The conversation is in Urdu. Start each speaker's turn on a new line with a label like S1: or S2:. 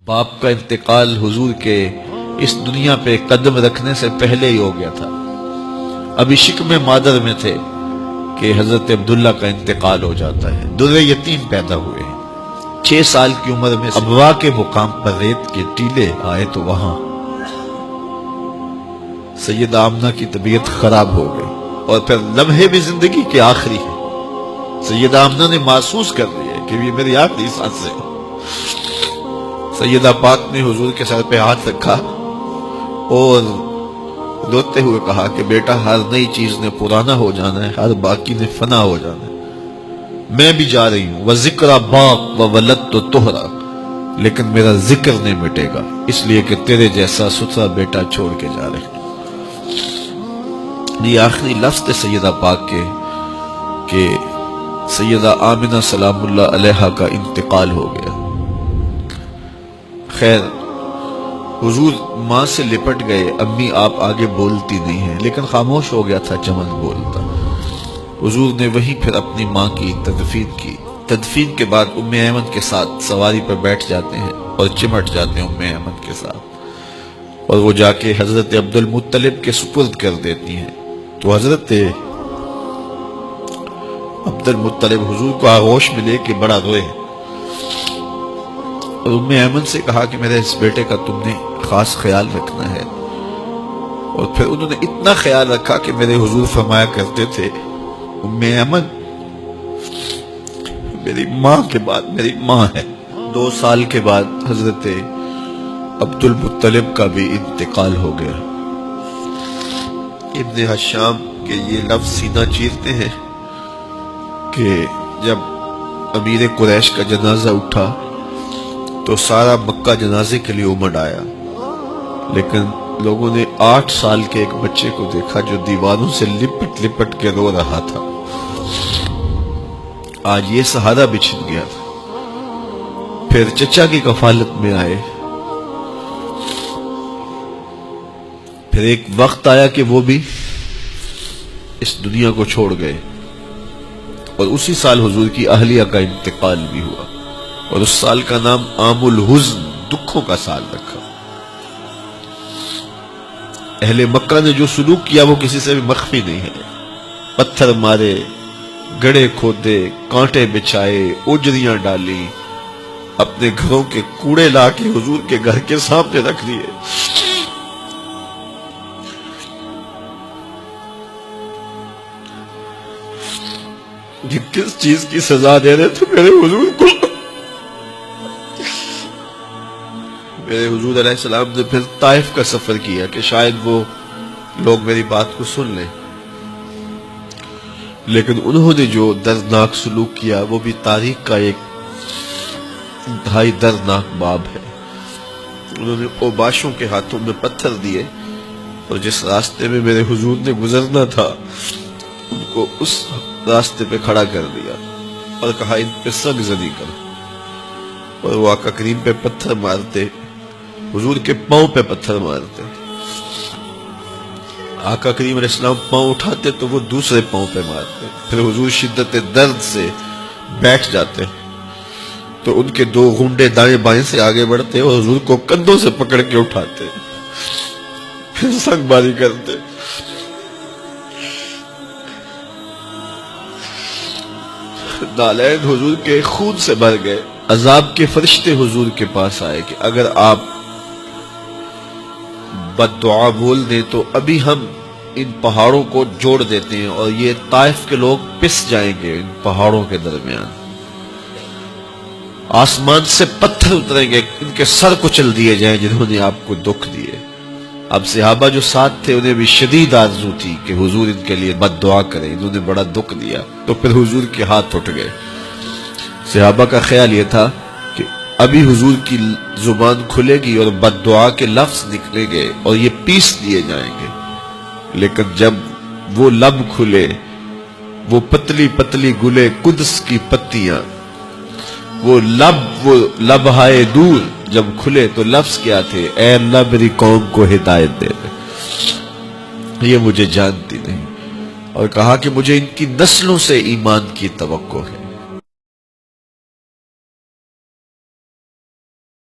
S1: باپ کا انتقال حضور کے اس دنیا پہ قدم رکھنے سے پہلے ہی ہو گیا تھا۔ ابھی شکم مادر میں تھے کہ حضرت عبداللہ کا انتقال ہو جاتا ہے۔ در یتیم پیدا ہوئے، 6 سال کی عمر میں ابوا کے مقام پر ریت کے ٹیلے آئے تو وہاں سیدہ آمنہ کی طبیعت خراب ہو گئی، اور پھر لمحے بھی زندگی کے آخری ہے۔ سیدہ آمنہ نے محسوس کر لیا کہ یہ میری آخری سانس ہے۔ سیدہ پاک نے حضور کے سر پہ ہاتھ رکھا اور روتے ہوئے کہا کہ بیٹا، ہر نئی چیز نے پرانا ہو جانا ہے، ہر باقی نے فنا ہو جانا ہے۔ میں بھی جا رہی ہوں، وَذِكْرَ بَاقْ وَوَلَدْتُ طُهْرًا، لیکن میرا ذکر نہیں مٹے گا، اس لیے کہ تیرے جیسا ستھرا بیٹا چھوڑ کے جا رہے ہیں۔ یہ آخری لفظ تھے سیدہ پاک کے کہ سیدہ آمنہ سلام اللہ علیہا کا انتقال ہو گیا۔ خیر، حضور ماں سے لپٹ گئے، امی آپ آگے بولتی نہیں ہیں، لیکن خاموش ہو گیا تھا چمن بولتا۔ حضور نے وہیں پھر اپنی ماں کی تدفین کی۔ تدفین کے بعد ام ایمن کے ساتھ سواری پر بیٹھ جاتے ہیں اور چمٹ جاتے ہیں ام ایمن کے ساتھ، اور وہ جا کے حضرت عبد المطلب کے سپرد کر دیتی ہیں۔ تو حضرت عبد المطلب حضور کو آغوش میں لے کے بڑا روئے، اور ام ایمن سے کہا کہ میرے اس بیٹے کا تم نے خاص خیال رکھنا ہے۔ اور پھر انہوں نے اتنا خیال رکھا کہ میرے حضور فرمایا کرتے تھے، ام ایمن میری ماں کے بعد میری ماں ہے۔ 2 سال کے بعد حضرت عبد المطلب کا بھی انتقال ہو گیا۔ ابن حشام کے یہ لفظ سینہ چیرتے ہیں کہ جب امیر قریش کا جنازہ اٹھا تو سارا مکہ جنازے کے لیے امڑ آیا، لیکن لوگوں نے 8 سال کے ایک بچے کو دیکھا جو دیواروں سے لپٹ لپٹ کے رو رہا تھا۔ آج یہ سہارا بچھن گیا تھا۔ پھر چچا کی کفالت میں آئے، پھر ایک وقت آیا کہ وہ بھی اس دنیا کو چھوڑ گئے، اور اسی سال حضور کی اہلیہ کا انتقال بھی ہوا، اور اس سال کا نام عام الحزن، دکھوں کا سال رکھا۔ اہل مکہ نے جو سلوک کیا وہ کسی سے بھی مخفی نہیں ہے۔ پتھر مارے، گڑھے کھودے، کانٹے بچھائے، اجریاں ڈالی، اپنے گھروں کے کوڑے لا کے حضور کے گھر کے سامنے رکھ دیے۔ یہ کس چیز کی سزا دے رہے تھے میرے حضور کو؟ میرے حضور علیہ السلام نے پھر طائف کا سفر کیا کہ شاید وہ لوگ میری بات کو سن لیں، لیکن انہوں نے جو دردناک سلوک کیا وہ بھی تاریخ کا ایک انتہائی دردناک باب ہے۔ انہوں نے اوباشوں کے ہاتھوں میں پتھر دیے، اور جس راستے میں میرے حضور نے گزرنا تھا ان کو اس راستے پہ کھڑا کر دیا اور کہا ان پہ سنگ زنی کرو، اور وہ آقا کریم پہ پتھر مارتے، حضور کے پاؤں پہ پتھر مارتے۔ آقا کریم علیہ السلام پاؤں اٹھاتے تو وہ دوسرے پاؤں پہ مارتے، پھر حضور شدت درد سے بیٹھ جاتے تو ان کے 2 گھنڈے دائیں بائیں سے آگے بڑھتے اور حضور کو کندھوں سے پکڑ کے اٹھاتے، پھر سنگ باری کرتے۔ نالین حضور کے خون سے بھر گئے۔ عذاب کے فرشتے حضور کے پاس آئے کہ اگر آپ بد دعا بول دیں تو ابھی ہم ان پہاڑوں کو جوڑ دیتے ہیں، اور یہ طائف کے لوگ پس جائیں گے ان پہاڑوں کے درمیان، آسمان سے پتھر اتریں گے، ان کے سر کچل دیے جائیں جنہوں نے آپ کو دکھ دیے۔ اب صحابہ جو ساتھ تھے انہیں بھی شدید آرزو تھی کہ حضور ان کے لیے بد دعا کرے، انہوں نے بڑا دکھ دیا، تو پھر حضور کے ہاتھ اٹھ گئے۔ صحابہ کا خیال یہ تھا کہ ابھی حضور کی زبان کھلے گی اور بد دعا کے لفظ نکلیں گے اور یہ پیس دیے جائیں گے، لیکن جب وہ لب کھلے، وہ پتلی پتلی گلے قدس کی پتیاں، وہ لب ہائے دور جب کھلے تو لفظ کیا تھے؟ اے اللہ میری قوم کو ہدایت دے دے، یہ مجھے جانتی نہیں، اور کہا کہ مجھے ان کی نسلوں سے ایمان کی توقع ہے۔